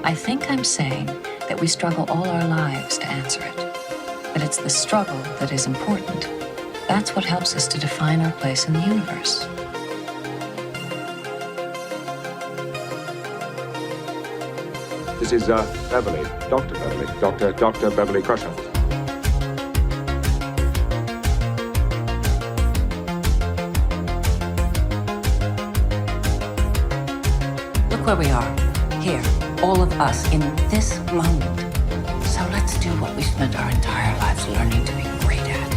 I think I'm saying that we struggle all our lives to answer it. But it's the struggle that is important. That's what helps us to define our place in the universe. This is Beverly, Dr. Beverly, Dr. Beverly Crusher. Look where we are. Here, all of us, in this moment. So let's do what we spent our entire lives learning to be great at.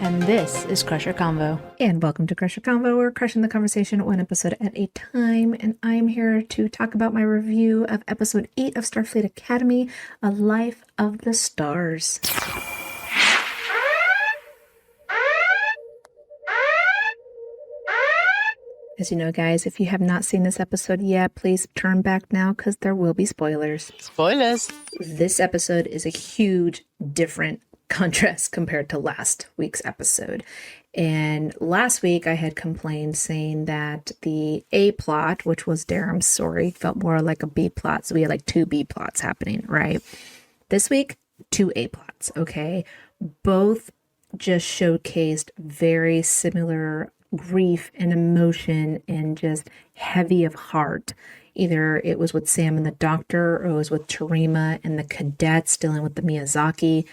And this is Crusher Convo. And welcome to Crusher Convo. We're crushing the conversation one episode at a time. And I'm here to talk about my review of episode 8 of Starfleet Academy, A Life of the Stars. As you know, guys, if you have not seen this episode yet, please turn back now because there will be spoilers. Spoilers! This episode is a huge, different contrast compared to last week's episode. And last week I had complained saying that the A plot, which was Darum's story, felt more like a B plot. So we had like 2 B plots happening, right? This week, 2 A plots, okay? Both just showcased very similar grief and emotion and just heavy of heart. Either it was with Sam and the doctor, or it was with Terima and the cadets dealing with the Miyazaki,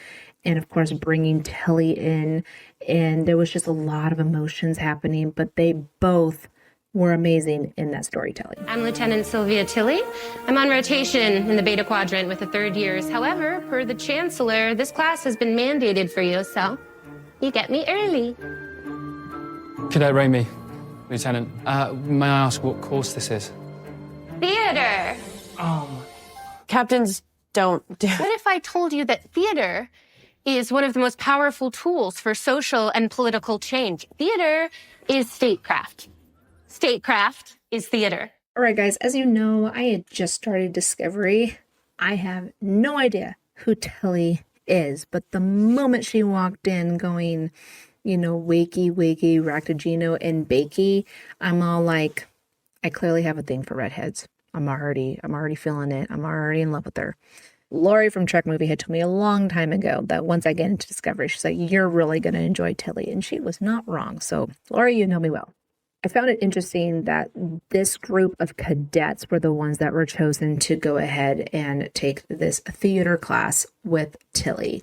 and of course bringing Tilly in. And there was just a lot of emotions happening, but they both were amazing in that storytelling. I'm Lieutenant Sylvia Tilly. I'm on rotation in the Beta Quadrant with the 3rd years. However, per the Chancellor, this class has been mandated for you, so you get me early. Cadet Raimi, Lieutenant. May I ask what course this is? Theater! Captains don't do... What if I told you that theater is one of the most powerful tools for social and political change? Theater is statecraft. Statecraft is theater. All right, guys, as you know, I had just started Discovery. I have no idea who Tilly is, but the moment she walked in going, you know, wakey, Ractogino, and bakey, I'm all like, I clearly have a thing for redheads. I'm already feeling it. I'm already in love with her. Lori from Trek Movie had told me a long time ago that once I get into Discovery, she's like, you're really going to enjoy Tilly. And she was not wrong. So, Lori, you know me well. I found it interesting that this group of cadets were the ones that were chosen to go ahead and take this theater class with Tilly.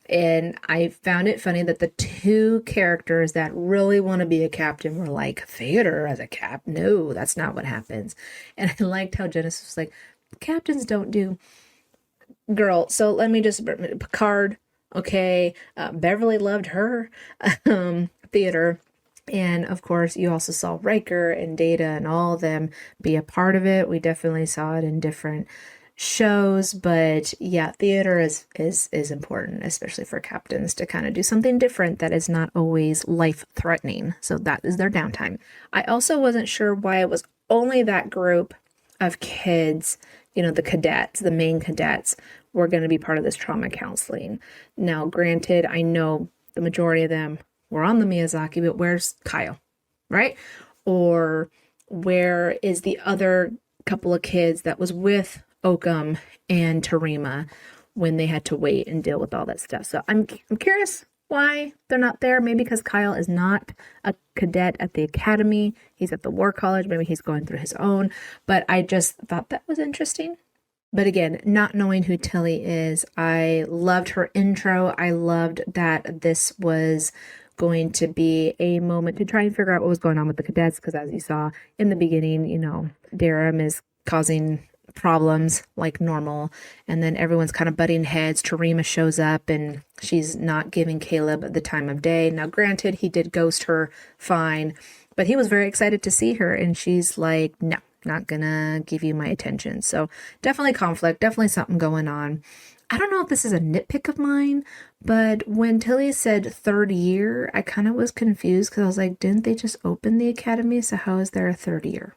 And I found it funny that the 2 characters that really want to be a captain were like, theater as a cap? No, that's not what happens. And I liked how Genesis was like, captains don't do... Girl, so let me just... Picard, okay. Beverly loved her theater. And of course, you also saw Riker and Data and all of them be a part of it. We definitely saw it in different shows, but yeah, theater is important, especially for captains, to kind of do something different that is not always life-threatening. So that is their downtime. I also wasn't sure why it was only that group of kids, you know, the cadets, the main cadets, were going to be part of this trauma counseling. Now, granted, I know the majority of them were on the Miyazaki, but where's Kyle, right? Or where is the other couple of kids that was with Oakham and Terima when they had to wait and deal with all that stuff? So I'm curious why they're not there. Maybe because Kyle is not a cadet at the academy. He's at the War College. Maybe he's going through his own. But I just thought that was interesting. But again, not knowing who Tilly is, I loved her intro. I loved that this was going to be a moment to try and figure out what was going on with the cadets. Because as you saw in the beginning, you know, Darum is causing problems like normal, and then everyone's kind of butting heads. Terima shows up and she's not giving Caleb the time of day. Now granted, he did ghost her fine, but he was very excited to see her, and she's like, no, not gonna give you my attention. So definitely conflict, definitely something going on. I don't know if this is a nitpick of mine, but when Tilly said 3rd year, I kind of was confused because I was like, didn't they just open the academy? So how is there a 3rd year?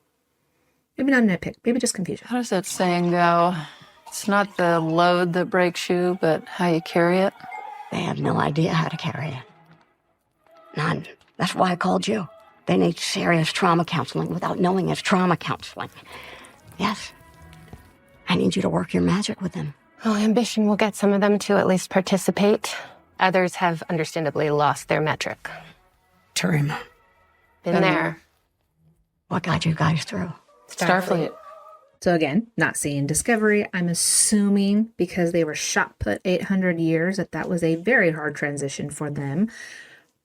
Maybe not a nitpick, maybe just confusion. How does that saying go? It's not the load that breaks you, but how you carry it. They have no idea how to carry it. None. That's why I called you. They need serious trauma counseling without knowing it's trauma counseling. Yes. I need you to work your magic with them. Well, ambition will get some of them to at least participate. Others have understandably lost their metric. Tarima, Been there. what got you guys through? Starfleet. So again, not seeing Discovery. I'm assuming because they were shot put 800 years that was a very hard transition for them.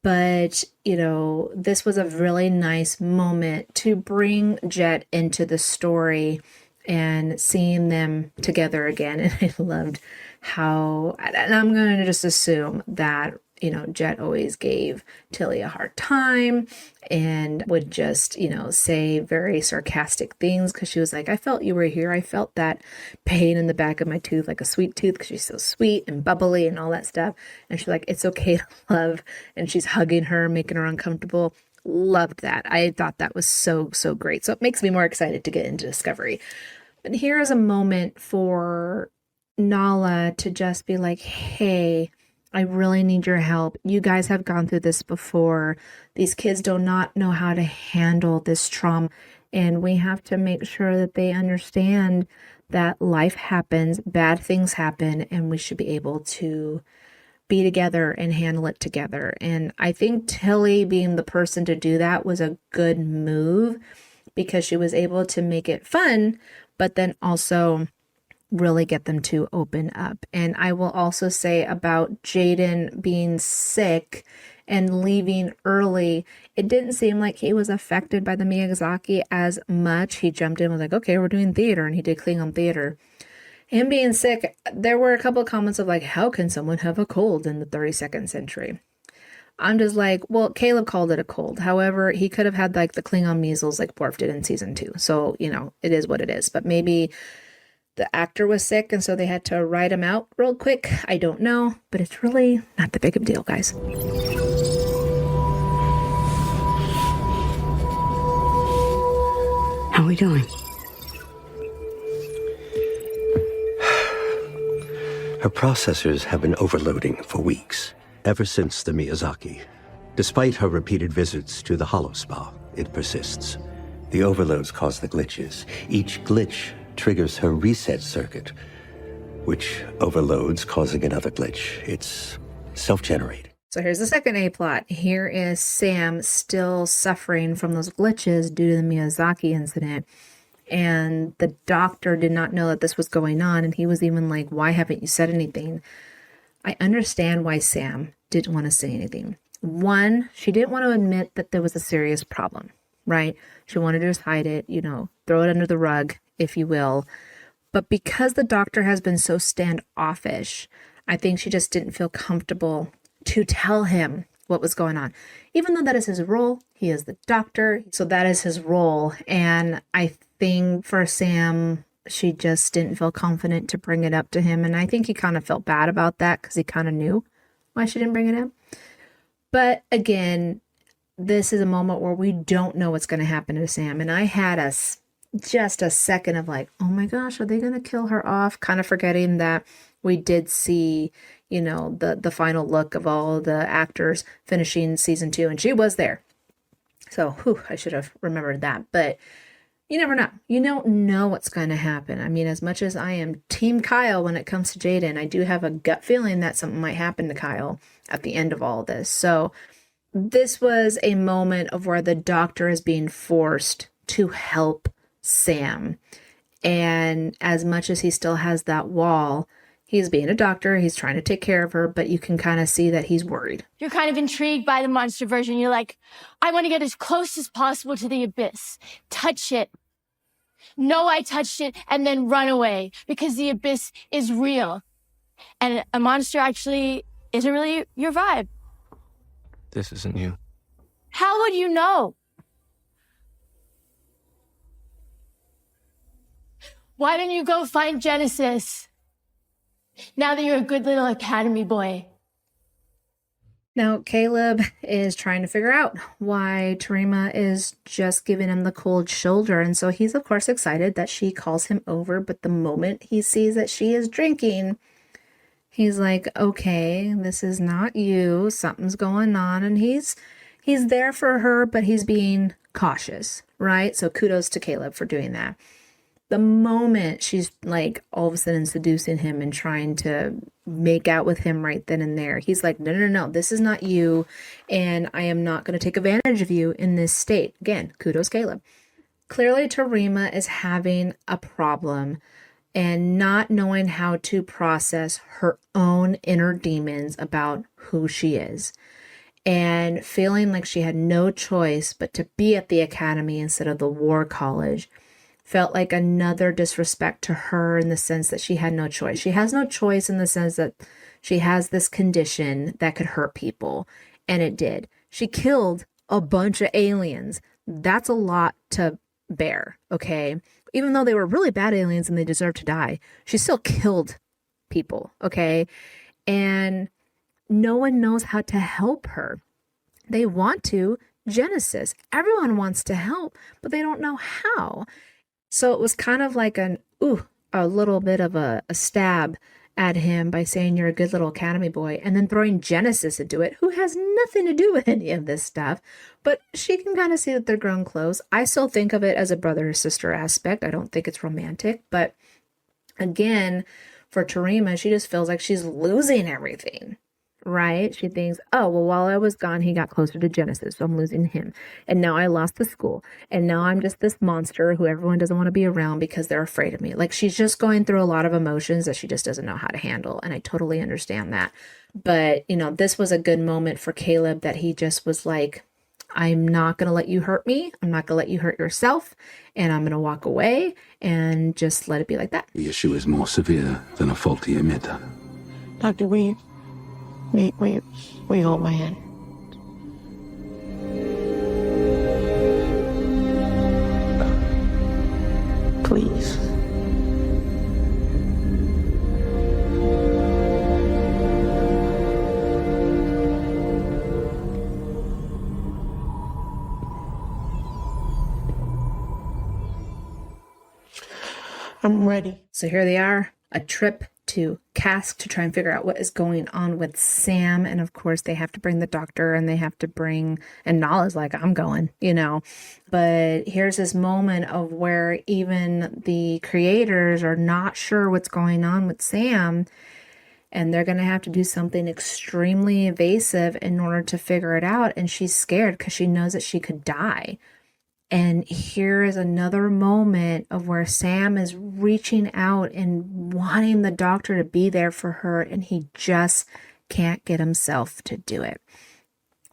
But, you know, this was a really nice moment to bring Jet into the story and seeing them together again. And I loved how, and I'm going to just assume that, you know, Jet always gave Tilly a hard time and would just, you know, say very sarcastic things because she was like, I felt you were here. I felt that pain in the back of my tooth, like a sweet tooth, because she's so sweet and bubbly and all that stuff. And she's like, it's okay to love. And she's hugging her, making her uncomfortable. Loved that. I thought that was so, so great. So it makes me more excited to get into Discovery. But here is a moment for Nala to just be like, hey, I really need your help. You guys have gone through this before. These kids do not know how to handle this trauma. And we have to make sure that they understand that life happens, bad things happen, and we should be able to be together and handle it together. And I think Tilly being the person to do that was a good move because she was able to make it fun, but then also really get them to open up. And I will also say about Jaden being sick and leaving early, it didn't seem like he was affected by the Miyazaki as much. He jumped in, was like, okay, we're doing theater, and he did Klingon theater. Him being sick, there were a couple of comments of like, how can someone have a cold in the 32nd century? I'm just like, well, Caleb called it a cold. However, he could have had like the Klingon measles like Worf did in season 2. So, you know, it is what it is. But maybe the actor was sick and so they had to write him out real quick. I don't know, but it's really not that big of a deal, guys. How are we doing? Her processors have been overloading for weeks, ever since the Miyazaki. Despite her repeated visits to the Hollow Spa, it persists. The overloads cause the glitches. Each glitch triggers her reset circuit, which overloads, causing another glitch. It's self-generated. So here's the second A plot. Here is Sam still suffering from those glitches due to the Miyazaki incident. And the doctor did not know that this was going on. And he was even like, why haven't you said anything? I understand why Sam didn't want to say anything. One, she didn't want to admit that there was a serious problem, right? She wanted to just hide it, you know, throw it under the rug, if you will. But because the doctor has been so standoffish, I think she just didn't feel comfortable to tell him what was going on. Even though that is his role, he is the doctor, so that is his role. And I think for Sam, she just didn't feel confident to bring it up to him. And I think he kind of felt bad about that because he kind of knew why she didn't bring it up. But again, this is a moment where we don't know what's going to happen to Sam. And I had just a second of like, oh my gosh, are they going to kill her off? Kind of forgetting that we did see, you know, the final look of all the actors finishing season 2, and she was there. So, I should have remembered that. But you never know. You don't know what's going to happen. I mean, as much as I am Team Kyle when it comes to Jaden, I do have a gut feeling that something might happen to Kyle at the end of all of this. So this was a moment of where the doctor is being forced to help Sam. And as much as he still has that wall, he's being a doctor, he's trying to take care of her, but you can kind of see that he's worried. You're kind of intrigued by the monster version. You're like, I want to get as close as possible to the abyss. Touch it. Know I touched it and then run away because the abyss is real. And a monster actually isn't really your vibe. This isn't you. How would you know? Why don't you go find Genesis? Now that you're a good little academy boy. Now, Caleb is trying to figure out why Tarima is just giving him the cold shoulder. And so he's, of course, excited that she calls him over. But the moment he sees that she is drinking, he's like, okay, this is not you. Something's going on. And he's he's there for her, but he's being cautious, right? So kudos to Caleb for doing that. The moment she's like all of a sudden seducing him and trying to make out with him right then and there, he's like, no, this is not you. And I am not going to take advantage of you in this state. Again, kudos, Caleb. Clearly, Tarima is having a problem and not knowing how to process her own inner demons about who she is, and feeling like she had no choice but to be at the academy instead of the war college felt like another disrespect to her in the sense that she had no choice. She has no choice in the sense that she has this condition that could hurt people, and it did. She killed a bunch of aliens. That's a lot to bear, okay? Even though they were really bad aliens and they deserved to die, she still killed people, okay? And no one knows how to help her. They want to. Genesis. Everyone wants to help, but they don't know how. So it was kind of like a little bit of a stab at him by saying you're a good little academy boy, and then throwing Genesis into it, who has nothing to do with any of this stuff. But she can kind of see that they're grown close. I still think of it as a brother or sister aspect. I don't think it's romantic. But again, for Tarima, she just feels like she's losing everything. Right? She thinks, oh, well, while I was gone, he got closer to Genesis, so I'm losing him. And now I lost the school. And now I'm just this monster who everyone doesn't want to be around because they're afraid of me. Like, she's just going through a lot of emotions that she just doesn't know how to handle. And I totally understand that. But, this was a good moment for Caleb, that he just was like, I'm not going to let you hurt me. I'm not going to let you hurt yourself. And I'm going to walk away and just let it be like that. The issue is more severe than a faulty emitter. Doctor, will you hold my hand? Please. I'm ready. So here they are, a trip to Cask to try and figure out what is going on with Sam. And of course, they have to bring the doctor, and they have to bring, and Nala's like, I'm going, But here's this moment of where even the creators are not sure what's going on with Sam. And they're going to have to do something extremely evasive in order to figure it out. And she's scared because she knows that she could die. And here is another moment of where Sam is reaching out and wanting the doctor to be there for her, and he just can't get himself to do it.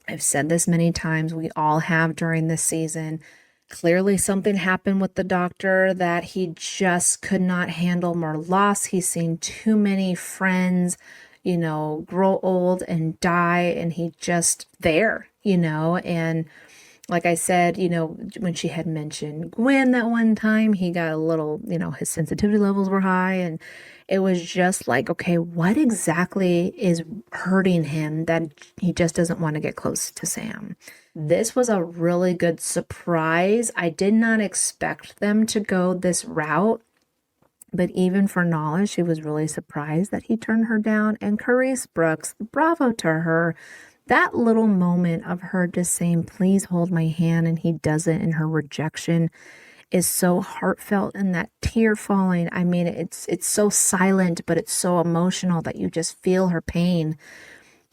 I've said this many times, we all have during this season. Clearly something happened with the doctor that he just could not handle more loss. He's seen too many friends, grow old and die, and he just there, and like I said, when she had mentioned Gwen that one time, he got a little, his sensitivity levels were high, and it was just like, okay, what exactly is hurting him that he just doesn't want to get close to Sam? This was a really good surprise. I did not expect them to go this route, but even for Nala, she was really surprised that he turned her down. And Carice Brooks, bravo to her. That little moment of her just saying, please hold my hand, and he doesn't, and her rejection is so heartfelt, and that tear falling. I mean, it's so silent, but it's so emotional that you just feel her pain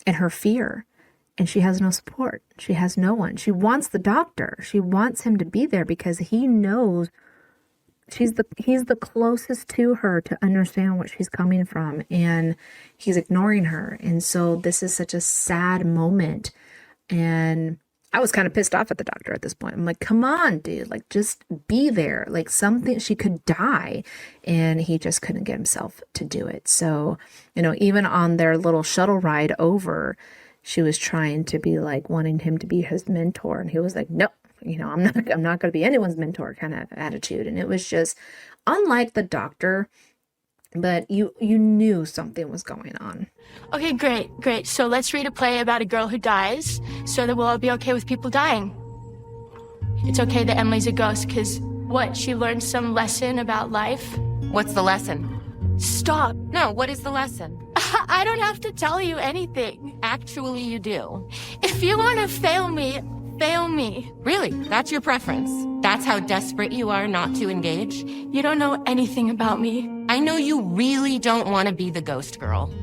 and her fear. And she has no support. She has no one. She wants the doctor. She wants him to be there because he knows he's the closest to her to understand what she's coming from, and he's ignoring her. And so this is such a sad moment. And I was kind of pissed off at the doctor at this point. I'm like, come on, dude, like, just be there. Like, something, she could die. And he just couldn't get himself to do it. So, even on their little shuttle ride over, she was trying to be like wanting him to be his mentor. And he was like, nope. I'm not going to be anyone's mentor kind of attitude. And it was just unlike the doctor, but you knew something was going on. Okay, great. So let's read a play about a girl who dies so that we'll all be okay with people dying. It's okay that Emily's a ghost because what? She learned some lesson about life? What's the lesson? Stop. No, what is the lesson? I don't have to tell you anything. Actually, you do. If you want to fail me, fail me. Really? That's your preference? That's how desperate you are not to engage? You don't know anything about me. I know you really don't want to be the ghost girl.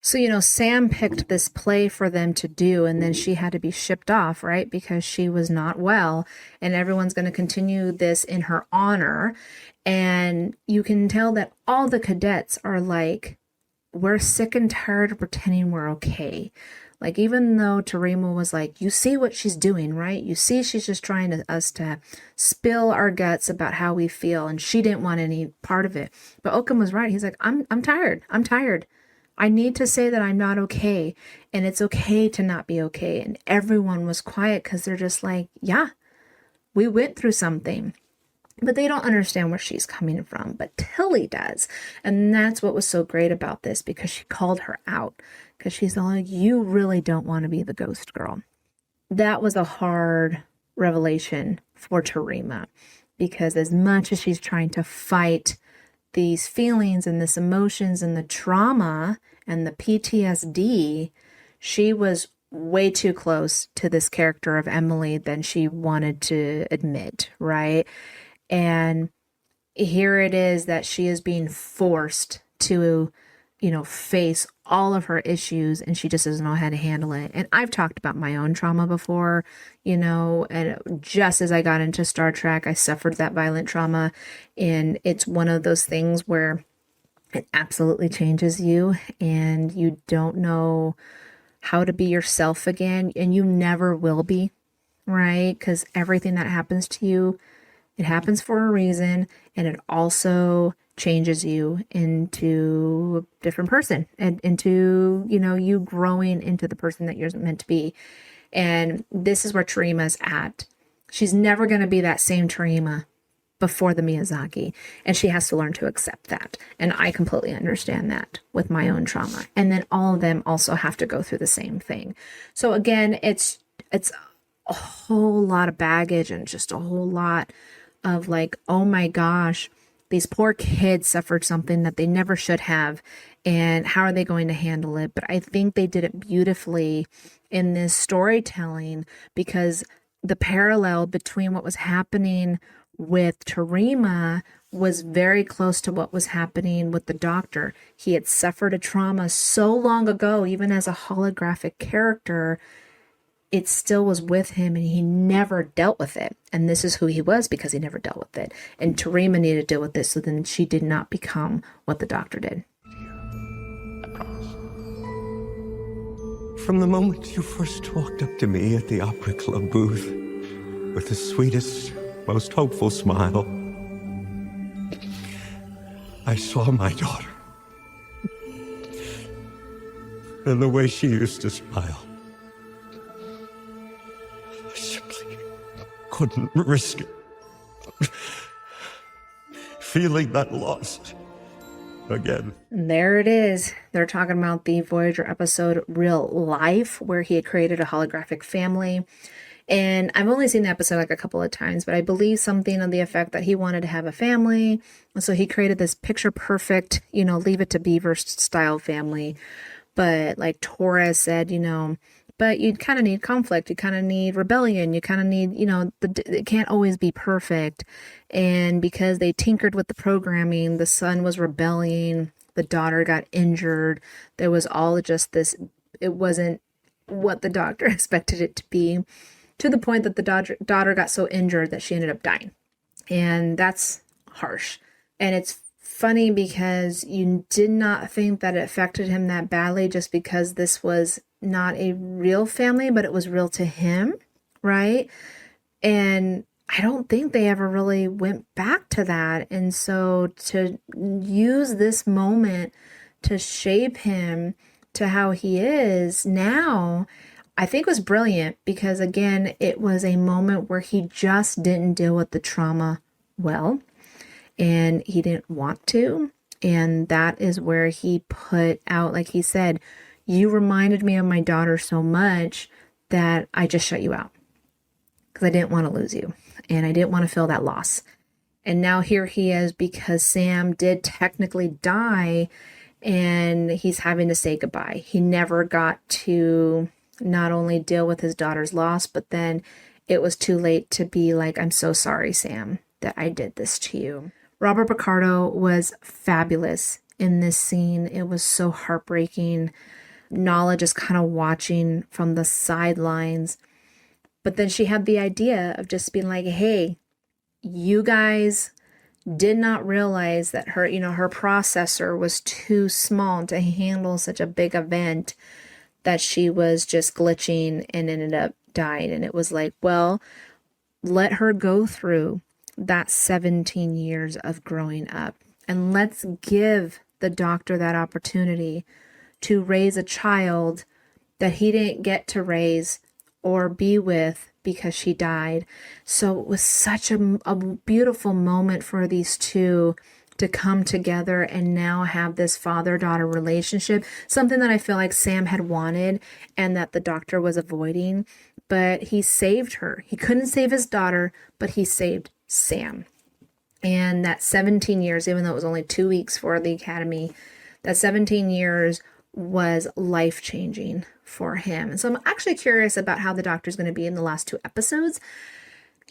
So, Sam picked this play for them to do, and then she had to be shipped off, right? Because she was not well, and everyone's going to continue this in her honor. And you can tell that all the cadets are like, we're sick and tired of pretending we're okay. Like, even though Tarima was like, you see what she's doing, right? You see she's just trying us to spill our guts about how we feel, and she didn't want any part of it. But Oakham was right. He's like, I'm tired. I'm tired. I need to say that I'm not okay, and it's okay to not be okay. And everyone was quiet because they're just like, yeah, we went through something. But they don't understand where she's coming from. But Tilly does. And that's what was so great about this, because she called her out. Because she's all like, you really don't want to be the ghost girl. That was a hard revelation for Tarima. Because as much as she's trying to fight these feelings and this emotions and the trauma and the PTSD, she was way too close to this character of Emily than she wanted to admit, right? And here it is that she is being forced to, face all of her issues, and she just doesn't know how to handle it. And I've talked about my own trauma before, and just as I got into Star Trek, I suffered that violent trauma. And it's one of those things where it absolutely changes you, and you don't know how to be yourself again, and you never will be, right? Because everything that happens to you, it happens for a reason, and it also changes you into a different person, and into, you growing into the person that you're meant to be. And this is where Tarima's at. She's never going to be that same Tarima before the Miyazaki, and she has to learn to accept that. And I completely understand that with my own trauma. And then all of them also have to go through the same thing. So again, it's a whole lot of baggage, and just a whole lot of like, oh my gosh, these poor kids suffered something that they never should have, and how are they going to handle it? But I think they did it beautifully in this storytelling, because the parallel between what was happening with Tarima was very close to what was happening with the doctor. He had suffered a trauma so long ago, even as a holographic character, it still was with him, and he never dealt with it. And this is who he was, because he never dealt with it. And Tarima needed to deal with this, so then she did not become what the doctor did. From the moment you first walked up to me at the Opera Club booth with the sweetest, most hopeful smile, I saw my daughter. And the way she used to smile. I simply couldn't risk it. Feeling that lost again. And there it is. They're talking about the Voyager episode Real Life, where he had created a holographic family. And I've only seen the episode like a couple of times, but I believe something on the effect that he wanted to have a family. And so he created this picture perfect, Leave It to Beaver style family. But like Torres said, but you kind of need conflict. You kind of need rebellion. You kind of need, it can't always be perfect. And because they tinkered with the programming, the son was rebelling, the daughter got injured. There was all just this, it wasn't what the doctor expected it to be, to the point that the daughter got so injured that she ended up dying. And that's harsh. And it's funny because you did not think that it affected him that badly, just because this was not a real family, but it was real to him, right? And I don't think they ever really went back to that. And so to use this moment to shape him to how he is now, I think was brilliant, because again, it was a moment where he just didn't deal with the trauma well, and he didn't want to. And that is where he put out, like he said, you reminded me of my daughter so much that I just shut you out, because I didn't want to lose you, and I didn't want to feel that loss. And now here he is, because Sam did technically die, and he's having to say goodbye. He never got to not only deal with his daughter's loss, but then it was too late to be like, I'm so sorry, Sam, that I did this to you. Robert Picardo was fabulous in this scene. It was so heartbreaking. Nala just kind of watching from the sidelines. But then she had the idea of just being like, hey, you guys did not realize that her, her processor was too small to handle such a big event, that she was just glitching and ended up dying. And it was like, well, let her go through that 17 years of growing up. And let's give the doctor that opportunity to raise a child that he didn't get to raise or be with because she died. So it was such a beautiful moment for these two to come together and now have this father-daughter relationship, something that I feel like Sam had wanted and that the doctor was avoiding, but he saved her. He couldn't save his daughter, but he saved Sam. And that 17 years, even though it was only 2 weeks for the academy, that 17 years was life-changing for him. And so I'm actually curious about how the doctor's going to be in the last 2 episodes.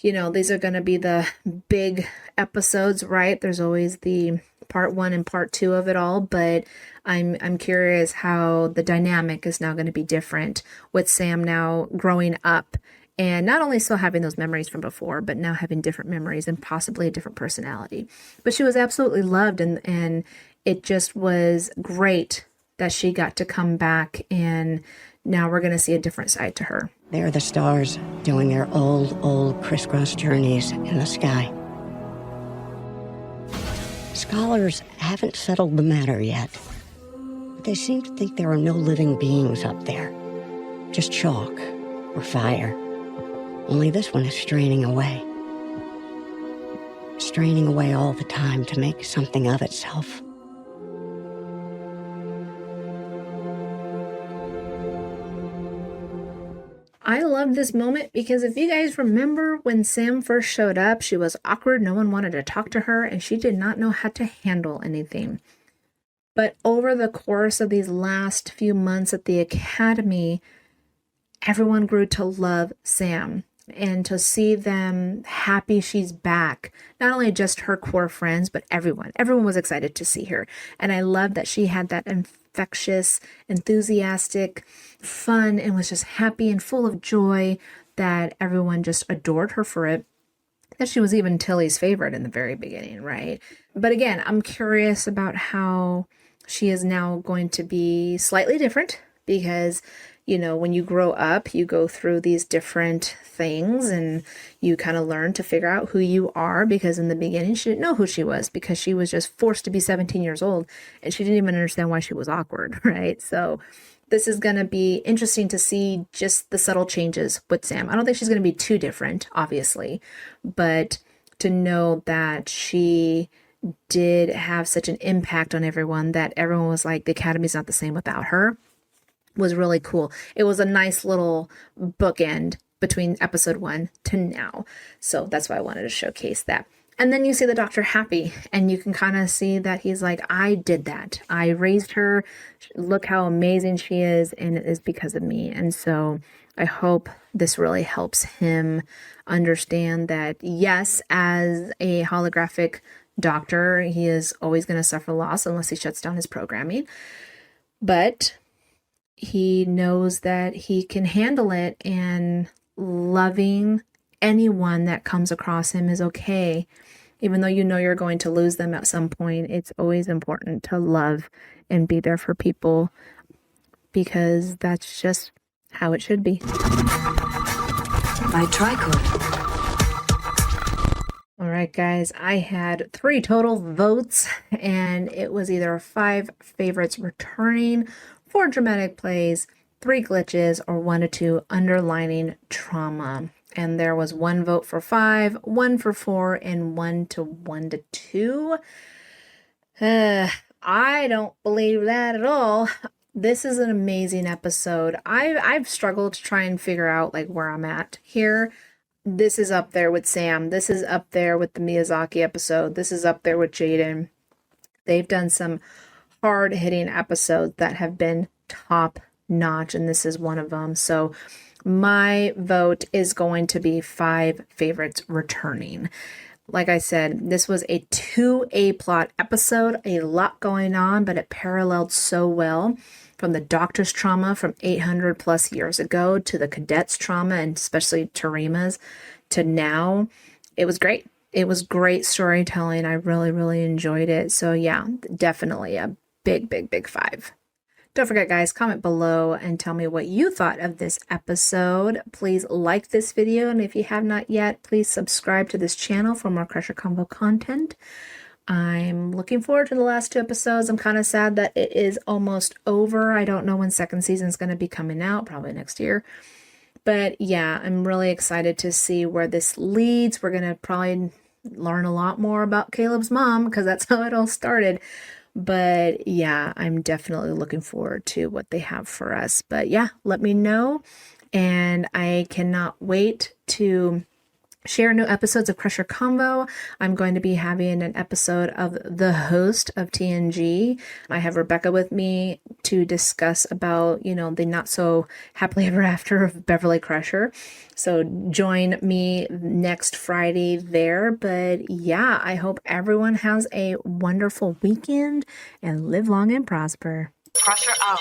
These are going to be the big episodes, right? There's always the part 1 and part 2 of it all, but I'm curious how the dynamic is now going to be different with Sam now growing up and not only still having those memories from before, but now having different memories and possibly a different personality. But she was absolutely loved, and it just was great that she got to come back, and now we're going to see a different side to her. They're the stars doing their old crisscross journeys in the sky. Scholars haven't settled the matter yet, but they seem to think there are no living beings up there, just chalk or fire. Only this one is straining away all the time to make something of itself. I love this moment because if you guys remember when Sam first showed up, she was awkward. No one wanted to talk to her, and she did not know how to handle anything. But over the course of these last few months at the academy, everyone grew to love Sam and to see them happy she's back. Not only just her core friends, but everyone. Everyone was excited to see her. And I love that she had that infectious, enthusiastic fun and was just happy and full of joy, that everyone just adored her for it. That she was even Tilly's favorite in the very beginning, right? But again, I'm curious about how she is now going to be slightly different because, when you grow up, you go through these different things and you kind of learn to figure out who you are, because in the beginning she didn't know who she was because she was just forced to be 17 years old and she didn't even understand why she was awkward, right? So this is going to be interesting to see just the subtle changes with Sam. I don't think she's going to be too different, obviously, but to know that she did have such an impact on everyone that everyone was like, the academy's not the same without her, was really cool. It was a nice little bookend between episode 1 to now. So that's why I wanted to showcase that. And then you see the doctor happy, and you can kind of see that he's like, I did that. I raised her. Look how amazing she is, and it is because of me. And so I hope this really helps him understand that, yes, as a holographic doctor, he is always going to suffer loss unless he shuts down his programming. But he knows that he can handle it, and loving anyone that comes across him is okay. Even though you're going to lose them at some point, it's always important to love and be there for people, because that's just how it should be. By Tricord. All right, guys, I had 3 total votes, and it was either 5 favorites returning, 4 dramatic plays, 3 glitches, or 1 to 2 underlining trauma. And there was 1 vote for 5, 1 for 4, and 1 to 2. I don't believe that at all. This is an amazing episode. I've struggled to try and figure out where I'm at here. This is up there with Sam. This is up there with the Miyazaki episode. This is up there with Jaden. They've done some hard-hitting episodes that have been top notch, and this is one of them. So my vote is going to be 5 favorites returning. Like I said, this was a 2A plot episode, a lot going on, but it paralleled so well from the Doctor's trauma from 800 plus years ago to the cadets' trauma, and especially Tarima's, to now. It was great. It was great storytelling. I really, really enjoyed it. So yeah, definitely a big, big, big 5. Don't forget, guys, comment below and tell me what you thought of this episode. Please like this video, and if you have not yet, please subscribe to this channel for more Crusher Combo content. I'm looking forward to the last 2 episodes. I'm kind of sad that it is almost over. I don't know when second season is going to be coming out, probably next year. But yeah, I'm really excited to see where this leads. We're going to probably learn a lot more about Caleb's mom, because that's how it all started. But yeah, I'm definitely looking forward to what they have for us. But yeah, let me know. And I cannot wait to share new episodes of Crusher Combo. I'm going to be having an episode of The Host of TNG. I have Rebecca with me to discuss about, the not so happily ever after of Beverly Crusher. So join me next Friday there. But yeah, I hope everyone has a wonderful weekend and live long and prosper. Crusher out.